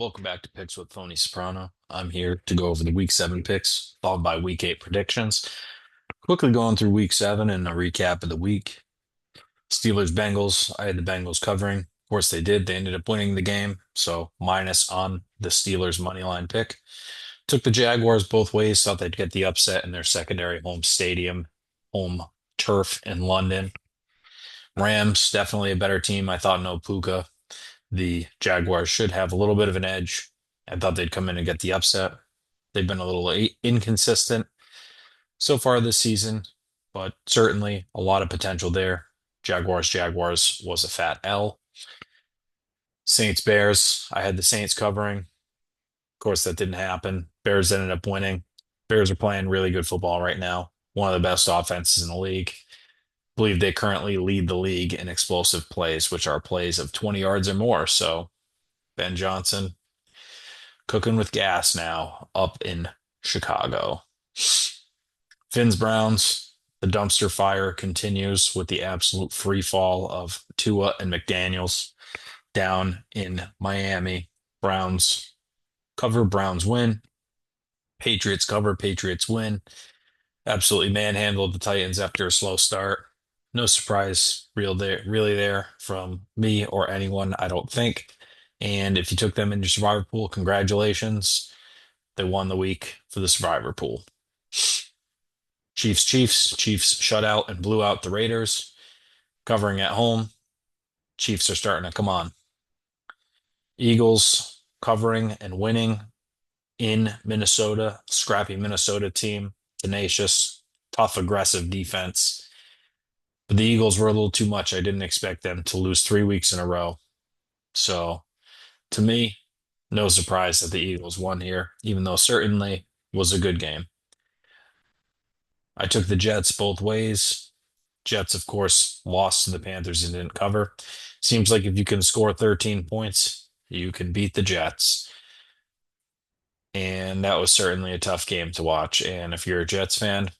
Welcome back to Picks with Tony Soprano. I'm here to go over the Week 7 picks, followed by Week 8 predictions. Quickly going through Week 7 and a recap of the week. Steelers Bengals. I had the Bengals covering. Of course, they did. They ended up winning the game, so minus on the Steelers money line pick. Took the Jaguars both ways. Thought they'd get the upset in their secondary home stadium, home turf in London. Rams definitely a better team. I thought no Puka. The Jaguars should have a little bit of an edge. I thought they'd come in and get the upset. They've been a little inconsistent so far this season, but certainly a lot of potential there. Jaguars was a fat L. Saints Bears, I had the Saints covering. Of course, that didn't happen. Bears ended up winning. Bears are playing really good football right now. One of the best offenses in the league. Believe they currently lead the league in explosive plays, which are plays of 20 yards or more. So Ben Johnson cooking with gas now up in Chicago. Finns Browns, the dumpster fire continues with the absolute free fall of Tua and McDaniels down in Miami. Browns cover, Browns win. Patriots cover, Patriots win. Absolutely manhandled the Titans after a slow start. No surprise really there from me or anyone, I don't think. And if you took them in your survivor pool, congratulations. They won the week for the survivor pool. Chiefs shut out and blew out the Raiders. Covering at home. Chiefs are starting to come on. Eagles covering and winning in Minnesota. Scrappy Minnesota team. Tenacious, tough, aggressive defense. But the Eagles were a little too much. I didn't expect them to lose 3 weeks in a row. So to me, no surprise that the Eagles won here, even though certainly was a good game. I took the Jets both ways. Jets, of course, lost to the Panthers and didn't cover. Seems like if you can score 13 points, you can beat the Jets. And that was certainly a tough game to watch. And if you're a Jets fan,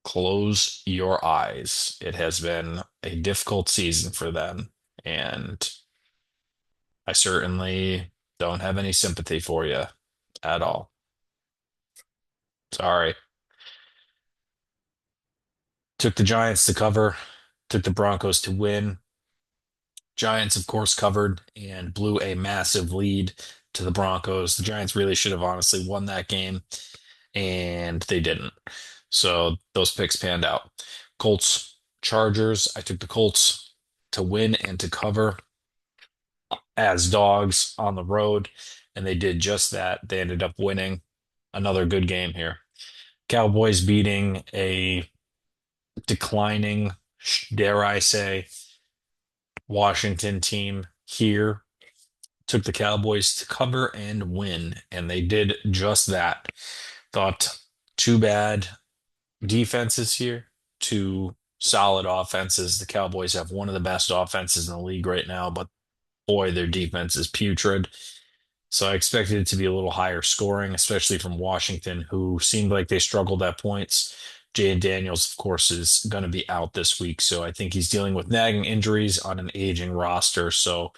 close your eyes. It has been a difficult season for them. And I certainly don't have any sympathy for you at all. Sorry. Took the Giants to cover, took the Broncos to win. Giants, of course, covered and blew a massive lead to the Broncos. The Giants really should have honestly won that game, and they didn't. So those picks panned out. Colts, Chargers. I took the Colts to win and to cover as dogs on the road, and they did just that. They ended up winning another good game here. Cowboys beating a declining, dare I say, Washington team here. Took the Cowboys to cover and win, and they did just that. Thought too bad defenses here, two solid offenses. The Cowboys have one of the best offenses in the league right now, but boy, their defense is putrid. So I expected it to be a little higher scoring, especially from Washington, who seemed like they struggled at points. Jay Daniels, of course, is going to be out this week. So I think he's dealing with nagging injuries on an aging roster. So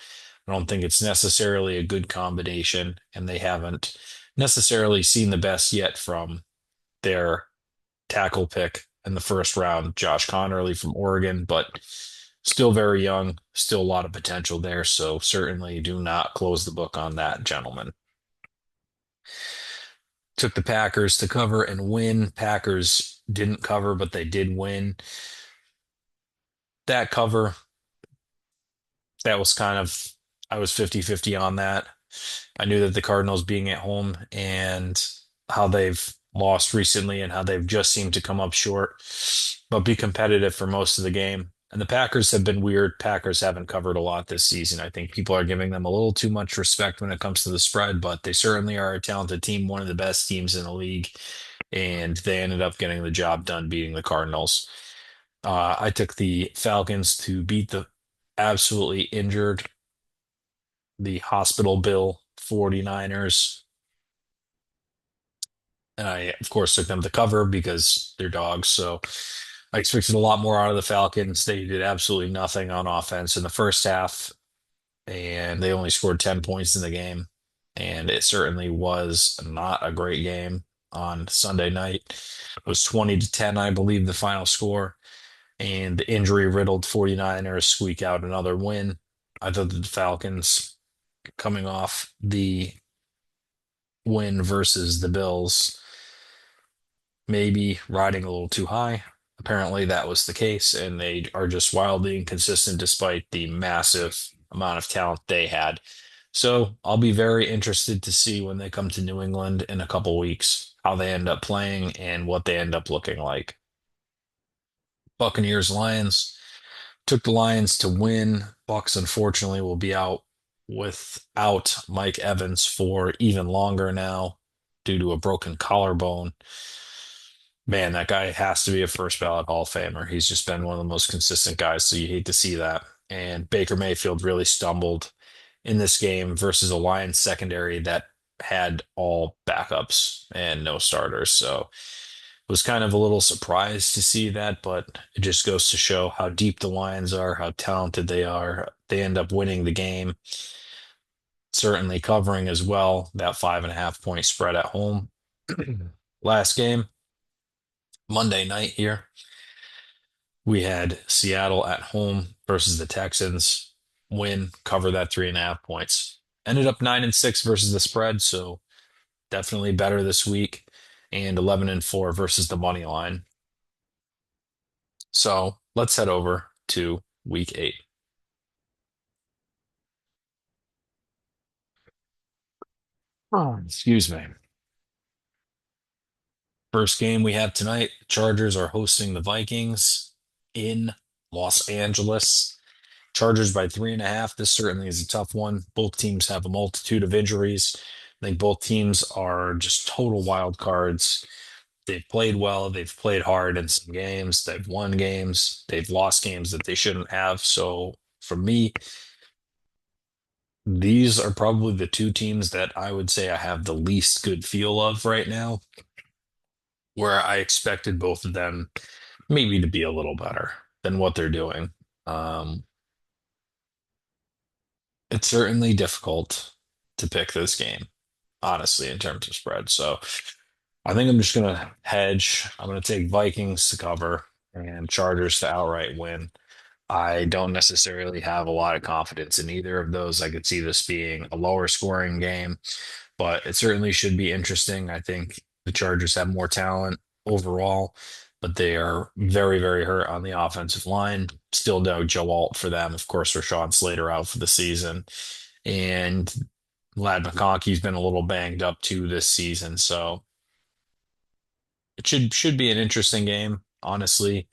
I don't think it's necessarily a good combination. And they haven't necessarily seen the best yet from their tackle pick in the first round, Josh Connerly from Oregon, but still very young, still a lot of potential there. So certainly do not close the book on that, gentlemen. Took the Packers to cover and win. Packers didn't cover, but they did win. That cover, that was kind of, I was 50-50 on that. I knew that the Cardinals being at home and how they've lost recently and how they've just seemed to come up short, but be competitive for most of the game. And the Packers have been weird. Packers haven't covered a lot this season. I think people are giving them a little too much respect when it comes to the spread, but they certainly are a talented team, one of the best teams in the league. And they ended up getting the job done beating the Cardinals. I took the Falcons to beat the absolutely injured, the hospital bill 49ers. And I, of course, took them to cover because they're dogs. So I expected a lot more out of the Falcons. They did absolutely nothing on offense in the first half. and they only scored 10 points in the game. And it certainly was not a great game on Sunday night. It was 20-10, I believe, the final score. And the injury riddled 49ers squeak out another win. I thought the Falcons, coming off the win versus the Bills, maybe riding a little too high. Apparently, that was the case, and they are just wildly inconsistent despite the massive amount of talent they had. So I'll be very interested to see when they come to New England in a couple weeks how they end up playing and what they end up looking like. Buccaneers Lions took the Lions to win. Bucks unfortunately will be out without Mike Evans for even longer now due to a broken collarbone. Man, that guy has to be a first ballot Hall of Famer. He's just been one of the most consistent guys, so you hate to see that. And Baker Mayfield really stumbled in this game versus a Lions secondary that had all backups and no starters. So was kind of a little surprised to see that, but it just goes to show how deep the Lions are, how talented they are. They end up winning the game, certainly covering as well that 5.5 point spread at home. Last game, Monday night here, we had Seattle at home versus the Texans. Win, cover that 3.5 points. Ended up 9-6 versus the spread, so definitely better this week. And 11-4 versus the money line. So let's head over to week 8. Oh, excuse me. First game we have tonight, Chargers are hosting the Vikings in Los Angeles. Chargers by 3.5. This certainly is a tough one. Both teams have a multitude of injuries. I think both teams are just total wild cards. They've played well, they've played hard in some games, they've won games, they've lost games that they shouldn't have. So for me, these are probably the two teams that I would say I have the least good feel of right now, where I expected both of them maybe to be a little better than what they're doing. Um, it's certainly difficult to pick this game, honestly, in terms of spread. So I think I'm just going to hedge. I'm going to take Vikings to cover and Chargers to outright win. I don't necessarily have a lot of confidence in either of those. I could see this being a lower scoring game, but it certainly should be interesting. I think the Chargers have more talent overall, but they are very, very hurt on the offensive line. Still no Joe Alt for them. Of course, Rashawn Slater out for the season. And Lad McConkey's been a little banged up too this season. So it should be an interesting game, honestly.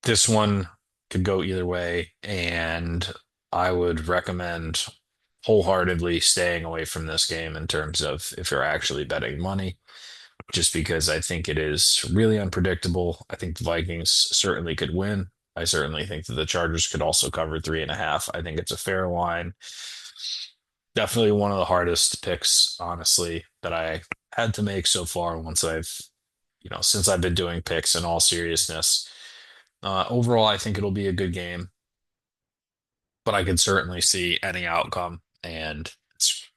This one could go either way, and I would recommend wholeheartedly staying away from this game in terms of if you're actually betting money, just because I think it is really unpredictable. I think the Vikings certainly could win. I certainly think that the Chargers could also cover 3.5. I think it's a fair line. Definitely one of the hardest picks, honestly, that I had to make so far since I've been doing picks in all seriousness. Overall, I think it'll be a good game, but I could certainly see any outcome, and it's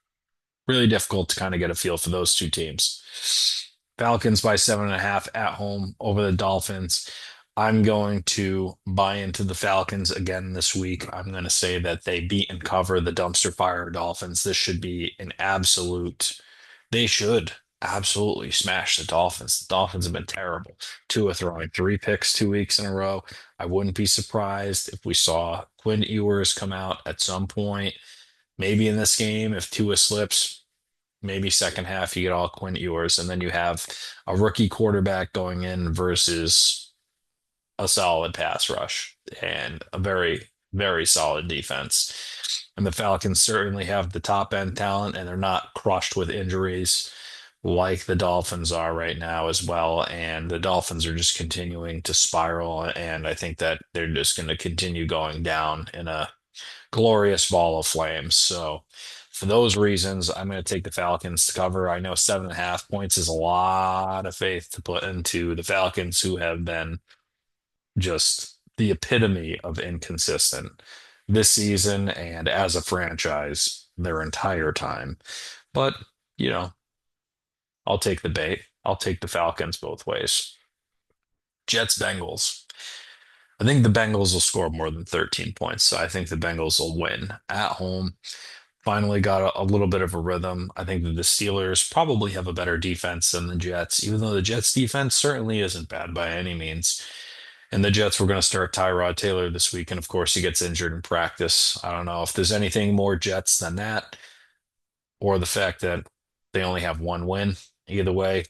really difficult to kind of get a feel for those two teams. Falcons by 7.5 at home over the Dolphins. I'm going to buy into the Falcons again this week. I'm going to say that they beat and cover the dumpster fire Dolphins. This should be an absolute, they should absolutely smash the Dolphins. The Dolphins have been terrible. Tua throwing 3 picks 2 weeks in a row. I wouldn't be surprised if we saw Quinn Ewers come out at some point, maybe in this game, if Tua slips. Maybe second half you get all Quinn Ewers, and then you have a rookie quarterback going in versus a solid pass rush and a very, very solid defense. And the Falcons certainly have the top end talent, and they're not crushed with injuries like the Dolphins are right now as well. And the Dolphins are just continuing to spiral, and I think that they're just going to continue going down in a glorious ball of flames. So for those reasons, I'm going to take the Falcons to cover. I know 7.5 points is a lot of faith to put into the Falcons, who have been just the epitome of inconsistent. this season and as a franchise their entire time. But, you know, I'll take the bait. I'll take the Falcons both ways. Jets Bengals. I think the Bengals will score more than 13 points. So I think the Bengals will win at home. Finally got a little bit of a rhythm. I think that the Steelers probably have a better defense than the Jets, even though the Jets defense certainly isn't bad by any means. And the Jets were going to start Tyrod Taylor this week, and of course he gets injured in practice. I don't know if there's anything more Jets than that, or the fact that they only have one win. Either way,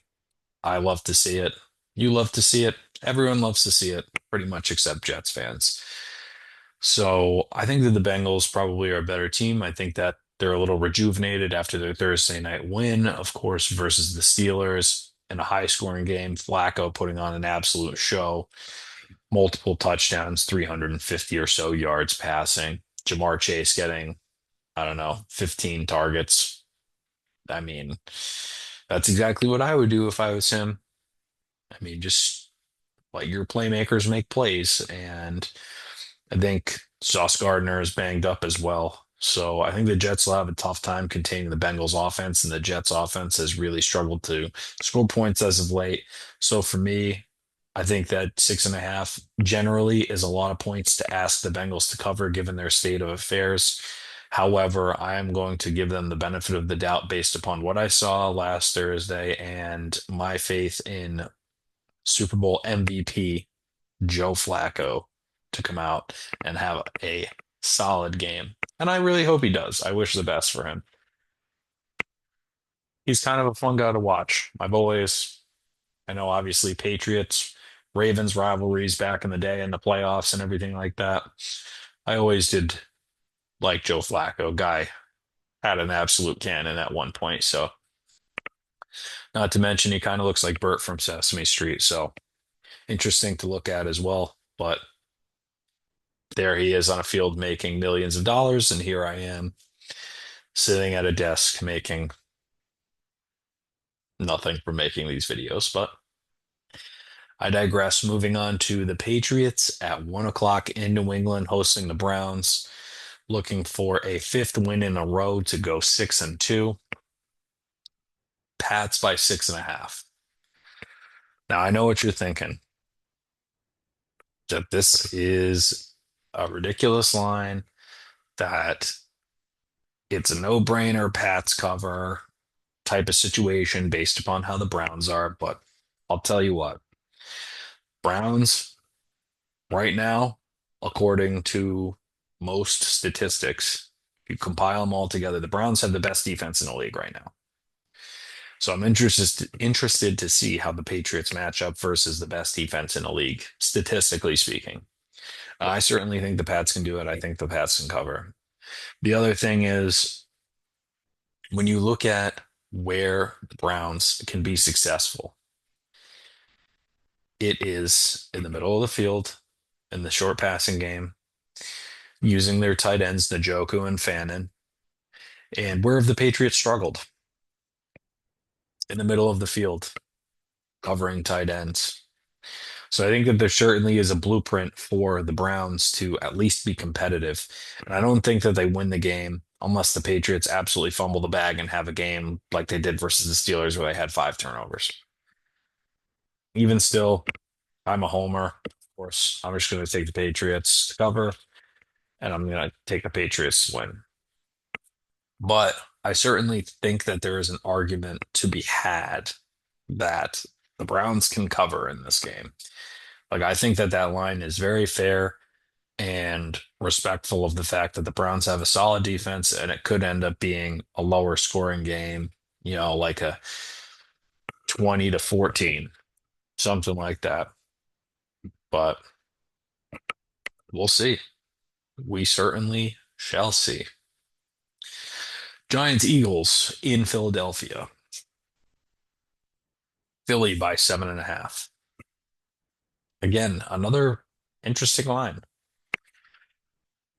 I love to see it. You love to see it. Everyone loves to see it, pretty much except Jets fans. So I think that the Bengals probably are a better team. I think that they're a little rejuvenated after their Thursday night win, of course, versus the Steelers in a high scoring game. Flacco putting on an absolute show, multiple touchdowns, 350 or so yards passing. Jamar Chase getting, I don't know, 15 targets. I mean, that's exactly what I would do if I was him. I mean, just let your playmakers make plays. And I think Sauce Gardner is banged up as well. So I think the Jets will have a tough time containing the Bengals offense, and the Jets offense has really struggled to score points as of late. So for me, I think that 6.5 generally is a lot of points to ask the Bengals to cover given their state of affairs. However, I am going to give them the benefit of the doubt based upon what I saw last Thursday and my faith in Super Bowl MVP Joe Flacco to come out and have a solid game. And I really hope he does. I wish the best for him. He's kind of a fun guy to watch. I've always, I know obviously Patriots, Ravens rivalries back in the day in the playoffs and everything like that. I always did like Joe Flacco. Guy had an absolute cannon at one point. So, not to mention, he kind of looks like Bert from Sesame Street. So, interesting to look at as well. But there he is on a field making millions of dollars, and here I am sitting at a desk making nothing from making these videos. But I digress. Moving on to the Patriots at 1 o'clock in New England, hosting the Browns, looking for a fifth win in a row to go 6-2. Pats by 6.5. Now I know what you're thinking, that this is a ridiculous line, that it's a no-brainer Pats cover type of situation based upon how the Browns are. But I'll tell you what, Browns right now, according to most statistics, you compile them all together, the Browns have the best defense in the league right now. So I'm interested to see how the Patriots match up versus the best defense in the league, statistically speaking. I certainly think the Pats can do it. I think the Pats can cover. The other thing is when you look at where the Browns can be successful, it is in the middle of the field in the short passing game, using their tight ends, Njoku and Fannin. And where have the Patriots struggled? In the middle of the field, covering tight ends. So I think that there certainly is a blueprint for the Browns to at least be competitive. And I don't think that they win the game unless the Patriots absolutely fumble the bag and have a game like they did versus the Steelers where they had 5 turnovers. Even still, I'm a homer. Of course, I'm just going to take the Patriots to cover, and I'm going to take the Patriots win. But I certainly think that there is an argument to be had that the Browns can cover in this game. Like, I think that that line is very fair and respectful of the fact that the Browns have a solid defense and it could end up being a lower scoring game, like a 20-14, something like that. But we'll see. We certainly shall see. Giants Eagles in Philadelphia. Philly by 7.5. Again, another interesting line.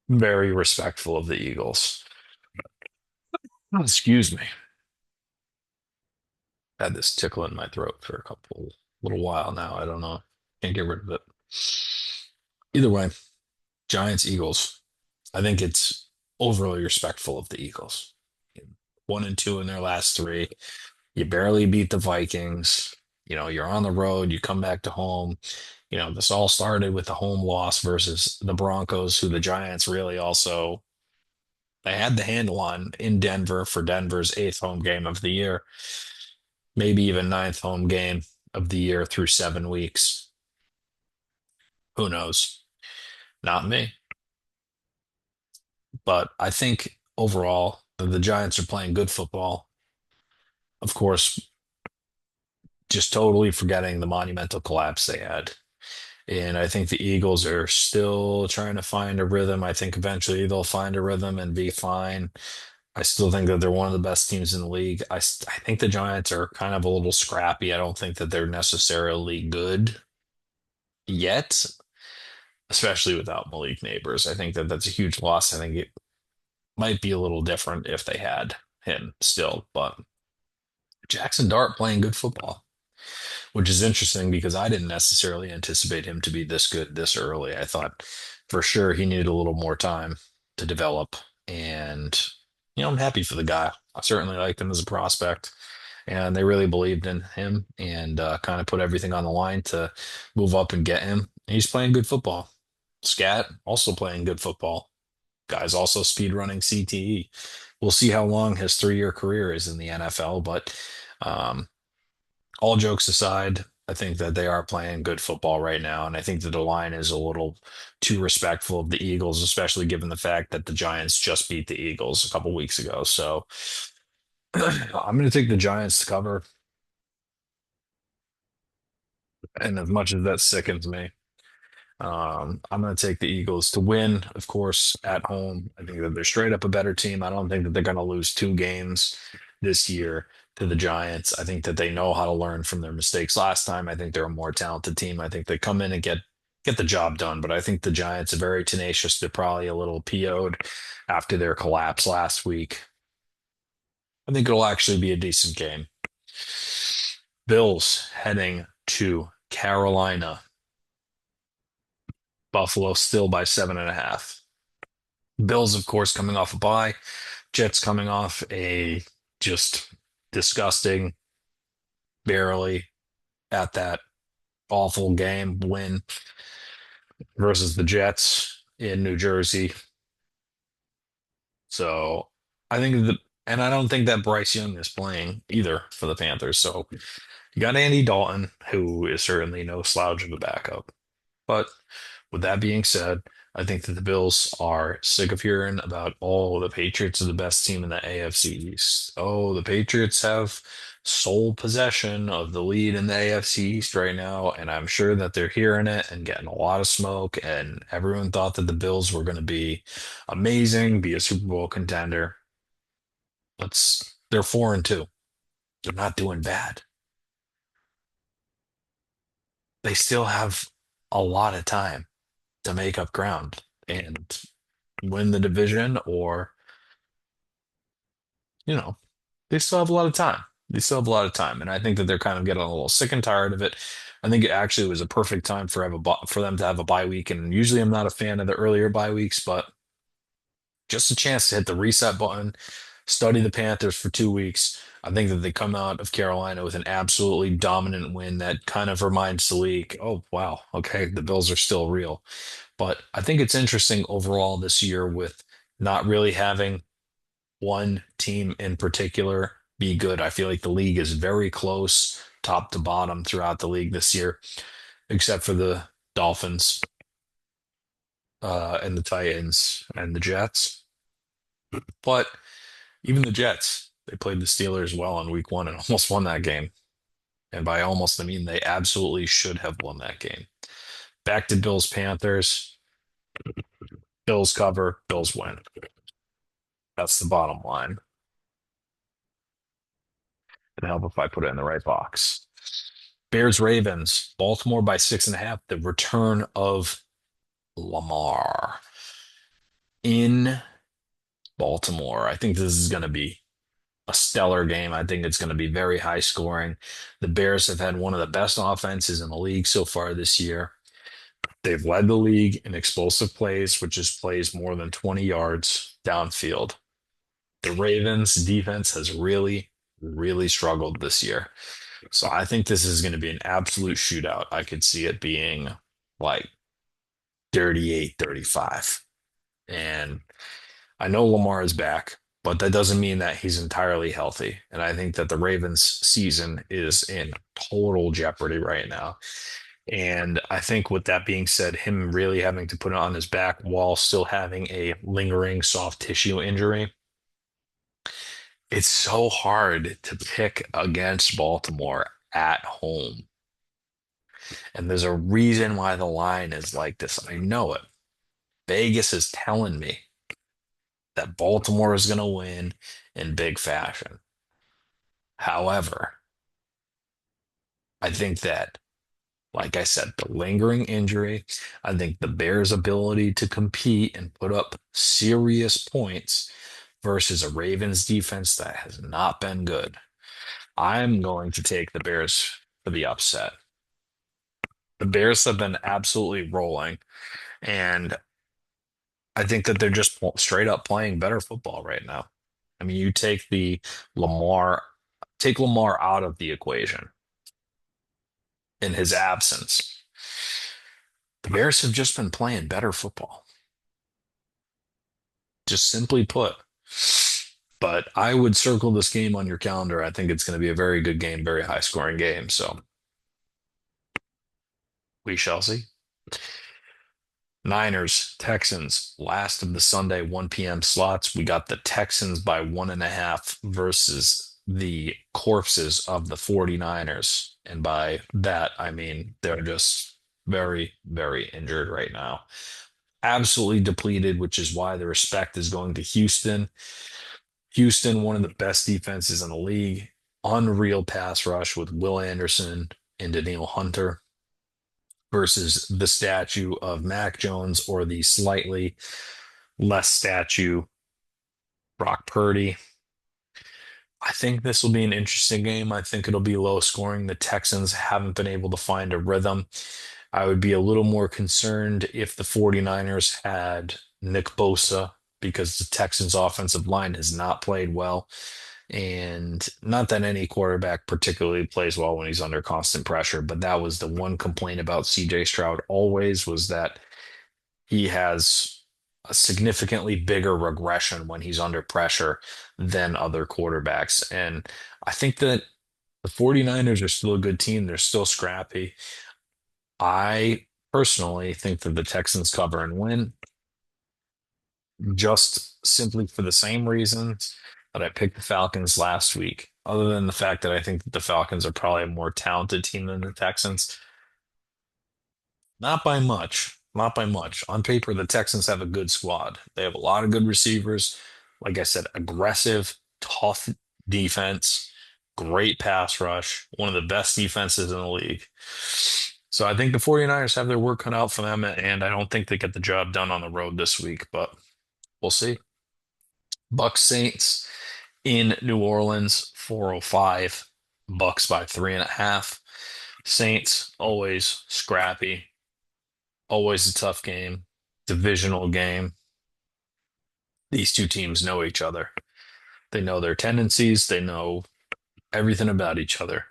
Very respectful of the Eagles. Oh, excuse me. Had this tickle in my throat for a little while now. I don't know. Can't get rid of it. Either way, Giants Eagles. I think it's overly respectful of the Eagles. 1-2 in their last three. You barely beat the Vikings. You're on the road. You come back to home. This all started with the home loss versus the Broncos, who the Giants really also they had the handle on in Denver for Denver's eighth home game of the year, maybe even ninth home game of the year through 7 weeks. Who knows? Not me. But I think overall, the Giants are playing good football. Of course, just totally forgetting the monumental collapse they had. And I think the Eagles are still trying to find a rhythm. I think eventually they'll find a rhythm and be fine. I still think that they're one of the best teams in the league. I think the Giants are kind of a little scrappy. I don't think that they're necessarily good yet, especially without Malik Neighbors. I think that that's a huge loss. I think it might be a little different if they had him still, but Jackson Dart playing good football, which is interesting because I didn't necessarily anticipate him to be this good this early. I thought for sure he needed a little more time to develop. And, I'm happy for the guy. I certainly liked him as a prospect. And they really believed in him and kind of put everything on the line to move up and get him. And he's playing good football. Scat also playing good football. Guy's also speed running CTE. We'll see how long his 3-year career is in the NFL, but um, all jokes aside, I think that they are playing good football right now, and I think that the line is a little too respectful of the Eagles, especially given the fact that the Giants just beat the Eagles a couple weeks ago. So I'm going to take the Giants to cover, and as much as that sickens me, I'm going to take the Eagles to win, of course, at home. I think that they're straight up a better team. I don't think that they're going to lose 2 games this year to the Giants. I think that they know how to learn from their mistakes last time. I think they're a more talented team. I think they come in and get the job done. But I think the Giants are very tenacious. They're probably a little PO'd after their collapse last week. I think it'll actually be a decent game. Bills heading to Carolina. Buffalo still by 7.5. Bills, of course, coming off a bye. Jets coming off a just disgusting, barely at that awful game win versus the Jets in New Jersey. So I think and I don't think that Bryce Young is playing either for the Panthers. So you got Andy Dalton, who is certainly no slouch of a backup. But with that being said, I think that the Bills are sick of hearing about, oh, the Patriots are the best team in the AFC East. Oh, the Patriots have sole possession of the lead in the AFC East right now. And I'm sure that they're hearing it and getting a lot of smoke. And everyone thought that the Bills were going to be amazing, be a Super Bowl contender. They're 4-2. They're not doing bad. They still have a lot of time to make up ground and win the division, or, you know, they still have a lot of time. They still have a lot of time. And I think that they're kind of getting a little sick and tired of it. I think it actually was a perfect time for them to have a bye week. And usually I'm not a fan of the earlier bye weeks, but just a chance to hit the reset button, study the Panthers for 2 weeks. I think that they come out of Carolina with an absolutely dominant win that kind of reminds the league, oh, wow, okay, the Bills are still real. But I think it's interesting overall this year with not really having one team in particular be good. I feel like the league is very close, top to bottom throughout the league this year, except for the Dolphins, and the Titans and the Jets. But even the Jets, they played the Steelers well in week 1 and almost won that game. And by almost, I mean they absolutely should have won that game. Back to Bills Panthers. Bills cover, Bills win. That's the bottom line. It'd help if I put it in the right box. Bears Ravens, Baltimore by 6.5. The return of Lamar in Baltimore. I think this is going to be a stellar game. I think it's going to be very high scoring. The Bears have had one of the best offenses in the league so far this year. They've led the league in explosive plays, which is plays more than 20 yards downfield. The Ravens defense has really, really struggled this year. So I think this is going to be an absolute shootout. I could see it being like 38-35. And I know Lamar is back, but that doesn't mean that he's entirely healthy. And I think that the Ravens season is in total jeopardy right now. And I think with that being said, him really having to put it on his back while still having a lingering soft tissue injury, it's so hard to pick against Baltimore at home. And there's a reason why the line is like this. I know it. Vegas is telling me that Baltimore is going to win in big fashion. However, I think that, like I said, the lingering injury, I think the Bears' ability to compete and put up serious points versus a Ravens defense that has not been good. I'm going to take the Bears for the upset. The Bears have been absolutely rolling, and I think that they're just straight up playing better football right now. I mean, you Lamar, take Lamar out of the equation in his absence. The Bears have just been playing better football, just simply put. But I would circle this game on your calendar. I think it's going to be a very good game, very high scoring game. So we shall see. Niners, Texans, last of the Sunday 1 p.m. slots. We got the Texans by 1.5 versus the corpses of the 49ers. And by that, I mean they're just very, very injured right now. Absolutely depleted, which is why the respect is going to Houston. Houston, one of the best defenses in the league. Unreal pass rush with Will Anderson and Daniil Hunter versus the statue of Mac Jones or the slightly less statue Brock Purdy. I think this will be an interesting game. I think it'll be low scoring. The Texans haven't been able to find a rhythm. I would be a little more concerned if the 49ers had Nick Bosa because the Texans offensive line has not played well. And not that any quarterback particularly plays well when he's under constant pressure, but that was the one complaint about CJ Stroud always was that he has a significantly bigger regression when he's under pressure than other quarterbacks. And I think that the 49ers are still a good team. They're still scrappy. I personally think that the Texans cover and win just simply for the same reasons that I picked the Falcons last week, other than the fact that I think that the Falcons are probably a more talented team than the Texans. Not by much. Not by much. On paper, the Texans have a good squad. They have a lot of good receivers. Like I said, aggressive, tough defense, great pass rush, one of the best defenses in the league. So I think the 49ers have their work cut out for them, and I don't think they get the job done on the road this week, but we'll see. Bucks Saints in New Orleans, 405. Bucks by 3.5. Saints always scrappy, always a tough game, divisional game. These two teams know each other. They know their tendencies, they know everything about each other.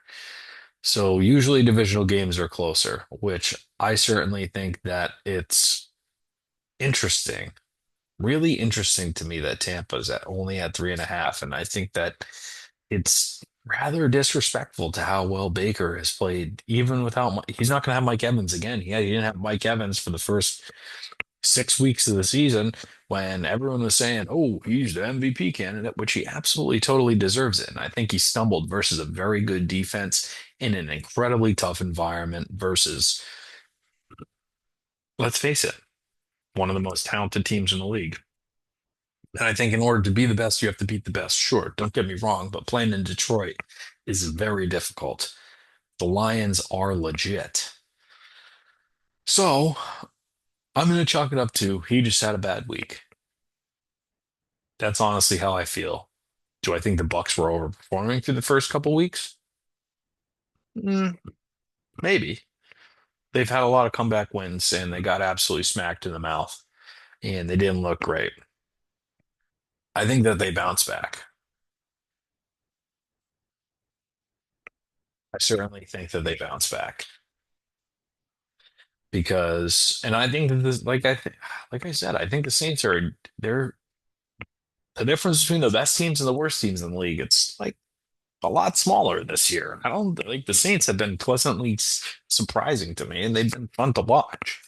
So usually divisional games are closer, which I certainly think that it's interesting, really interesting to me that Tampa's at only at 3.5. And I think that it's rather disrespectful to how well Baker has played, even without, he's not going to have Mike Evans again. He didn't have Mike Evans for the first 6 weeks of the season when everyone was saying, oh, he's the MVP candidate, which he absolutely totally deserves it. And I think he stumbled versus a very good defense in an incredibly tough environment versus, let's face it, one of the most talented teams in the league. And I think in order to be the best, you have to beat the best. Sure, don't get me wrong, but playing in Detroit is very difficult. The Lions are legit. So I'm going to chalk it up to he just had a bad week. That's honestly how I feel. Do I think the Bucks were overperforming through the first couple weeks? Mm, maybe. they've had a lot of comeback wins and they got absolutely smacked in the mouth and they didn't look great. I think that they bounce back. I certainly think that they bounce back because, and I think that this, like I said, I think the Saints are they're the difference between the best teams and the worst teams in the league. It's like a lot smaller this year. I don't like the Saints have been pleasantly surprising to me, and they've been fun to watch.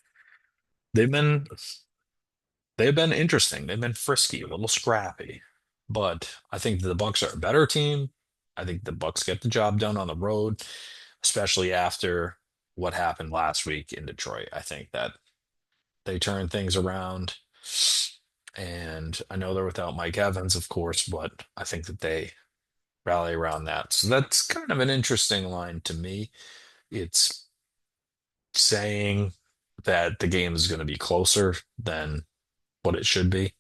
They've been they've been interesting. They've been frisky, a little scrappy. But I think the Bucks are a better team. I think the Bucks get the job done on the road, especially after what happened last week in Detroit. I think that they turn things around. And I know they're without Mike Evans, of course, but I think that they rally around that. So that's kind of an interesting line to me. It's saying that the game is going to be closer than what it should be.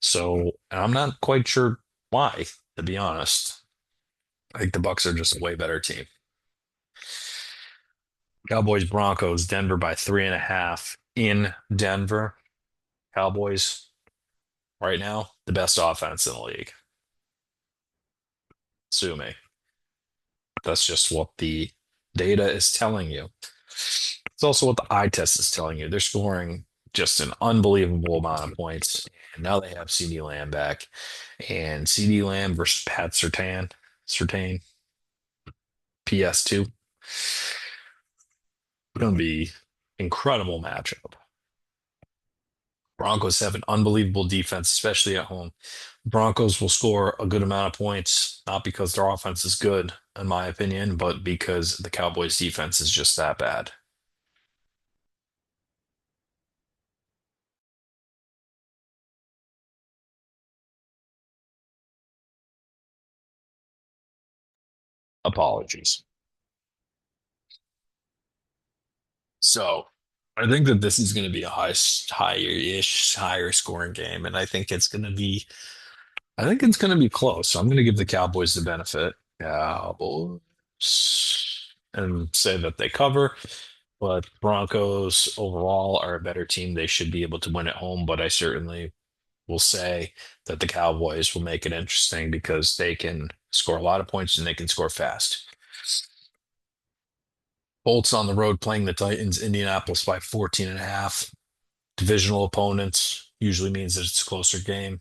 So I'm not quite sure why, to be honest. I think the Bucks are just a way better team. Cowboys Broncos, Denver by 3.5 in Denver. Cowboys right now, the best offense in the league. Sue me. That's just what the data is telling you. It's also what the eye test is telling you. They're scoring just an unbelievable amount of points. And now they have CD Lamb back. And CD Lamb versus Pat Surtain, PS2. Going to be incredible matchup. Broncos have an unbelievable defense, especially at home. Broncos will score a good amount of points, not because their offense is good, in my opinion, but because the Cowboys' defense is just that bad. Apologies. So I think that this is going to be a higher scoring game, and I think it's going to be close. So I'm going to give the Cowboys the benefit, Cowboys, and say that they cover. But Broncos overall are a better team. They should be able to win at home, but I certainly will say that the Cowboys will make it interesting because they can score a lot of points and they can score fast. Bolts on the road playing the Titans, Indianapolis by 14 and a half. Divisional opponents usually means that it's a closer game.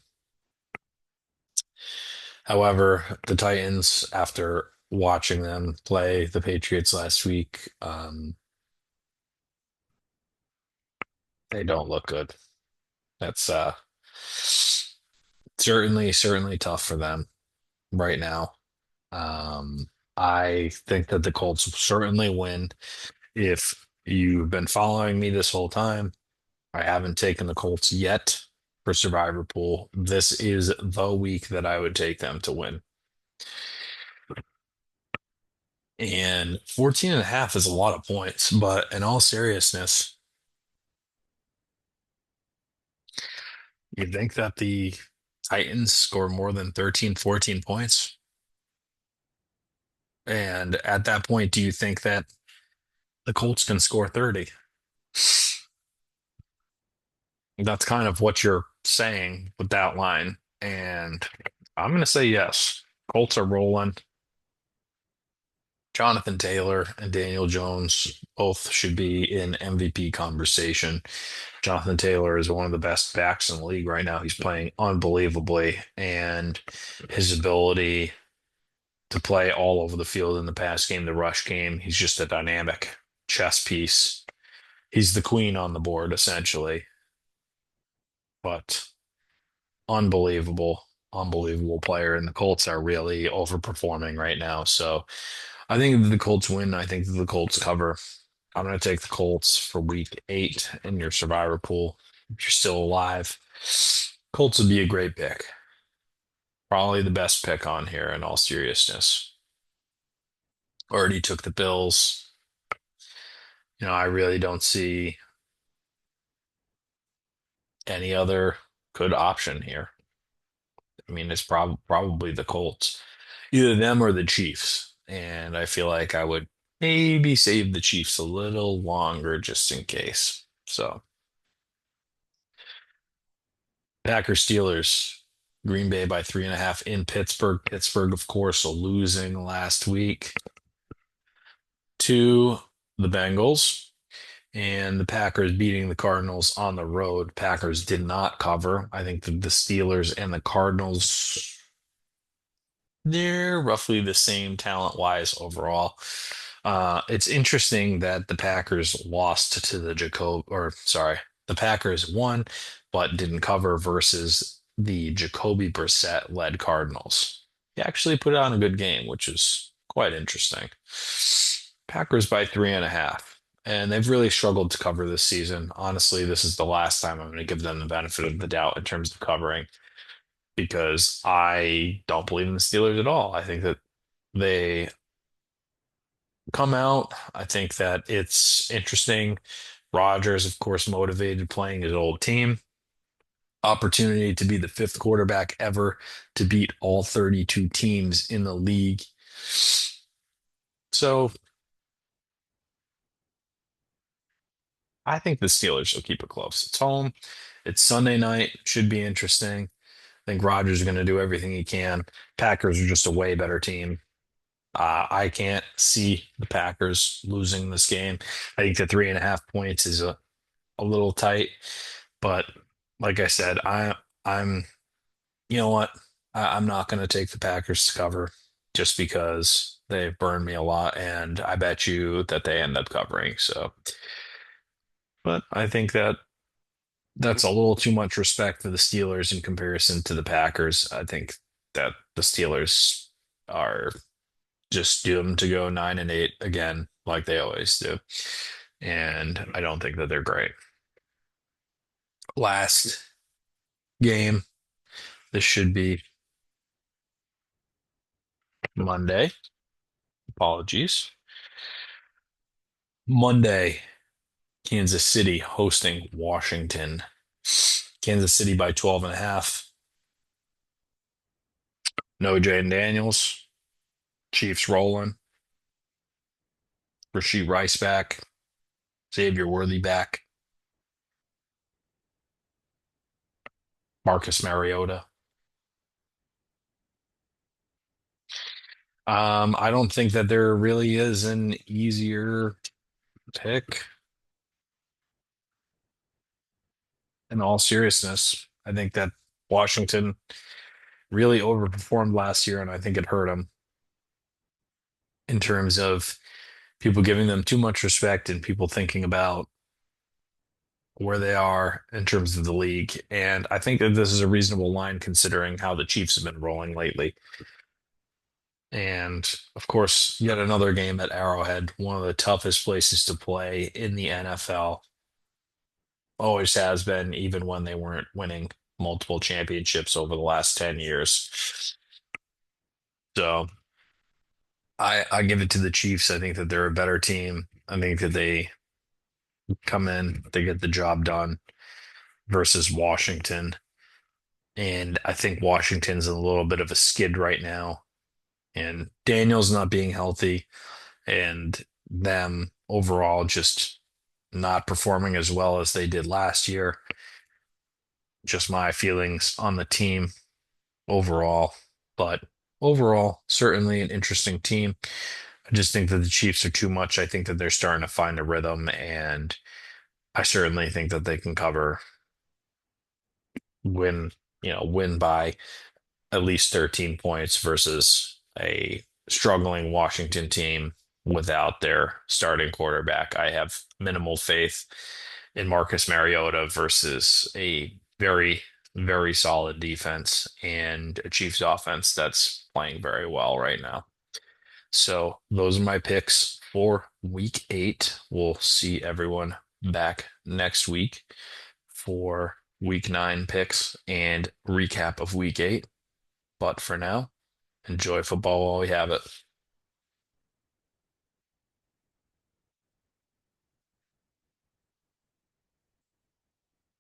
However, the Titans, after watching them play the Patriots last week, they don't look good. That's certainly tough for them right now. I think that the Colts will certainly win. If you've been following me this whole time, I haven't taken the Colts yet for Survivor Pool. This is the week that I would take them to win. And 14 and a half is a lot of points, but in all seriousness, you think that the Titans score more than 13, 14 points? And at that point, do you think that the Colts can score 30? That's kind of what you're saying with that line. And I'm going to say yes. Colts are rolling. Jonathan Taylor and Daniel Jones both should be in MVP conversation. Jonathan Taylor is one of the best backs in the league right now. He's playing unbelievably, and his ability to play all over the field in the pass game, the rush game, he's just a dynamic chess piece. He's the queen on the board, essentially, but unbelievable player. And the Colts are really overperforming right now. So I think that the Colts win. I think that the Colts cover. I'm going to take the Colts for week 8 in your survivor pool. If you're still alive, Colts would be a great pick. Probably the best pick on here in all seriousness. Already took the Bills. I really don't see any other good option here. I mean, it's probably the Colts, either them or the Chiefs. And I feel like I would maybe save the Chiefs a little longer just in case. So, Packers Steelers, Green Bay by 3.5 in Pittsburgh. Pittsburgh, of course, losing last week to the Bengals, and the Packers beating the Cardinals on the road. Packers did not cover. I think that the Steelers and the Cardinals, they're roughly the same talent-wise overall. It's interesting that the Packers lost to the the Packers won, but didn't cover versus the Jacoby Brissett led Cardinals. He actually put on a good game, which is quite interesting. Packers by 3.5. And they've really struggled to cover this season. Honestly, this is the last time I'm going to give them the benefit of the doubt in terms of covering because I don't believe in the Steelers at all. I think that they come out. I think that it's interesting. Rodgers, of course, motivated playing his old team. Opportunity to be the fifth quarterback ever to beat all 32 teams in the league. So I think the Steelers will keep it close. It's home. It's Sunday night. Should be interesting. I think Rodgers is going to do everything he can. Packers are just a way better team. I can't see the Packers losing this game. I think the 3.5 points is a little tight, but like I said, I'm you know what? I'm not going to take the Packers to cover just because they've burned me a lot, and I bet you that they end up covering. So, but I think that that's a little too much respect for the Steelers in comparison to the Packers. I think that the Steelers are just doomed to go 9-8 again, like they always do. And I don't think that they're great. Last game, this should be Monday. Apologies. Monday, Kansas City hosting Washington. Kansas City by 12.5. No Jaden Daniels. Chiefs rolling. Rasheed Rice back. Xavier Worthy back. Marcus Mariota. I don't think that there really is an easier pick in all seriousness. I think that Washington really overperformed last year, and I think it hurt them in terms of people giving them too much respect and people thinking about where they are in terms of the league. And I think that this is a reasonable line considering how the Chiefs have been rolling lately. And of course, yet another game at Arrowhead, one of the toughest places to play in the NFL. Always has been, even when they weren't winning multiple championships over the last 10 years. So I give it to the Chiefs. I think that they're a better team. I think that they come in, they get the job done versus Washington. And I think Washington's in a little bit of a skid right now. And Daniel's not being healthy and them overall just not performing as well as they did last year. Just my feelings on the team overall. But overall, certainly an interesting team. I just think that the Chiefs are too much. I think that they're starting to find a rhythm, and I certainly think that they can cover, win, win by at least 13 points versus a struggling Washington team without their starting quarterback. I have minimal faith in Marcus Mariota versus a very, very solid defense and a Chiefs offense that's playing very well right now. So those are my picks for week 8. We'll see everyone back next week for week 9 picks and recap of week 8. But for now, enjoy football while we have it.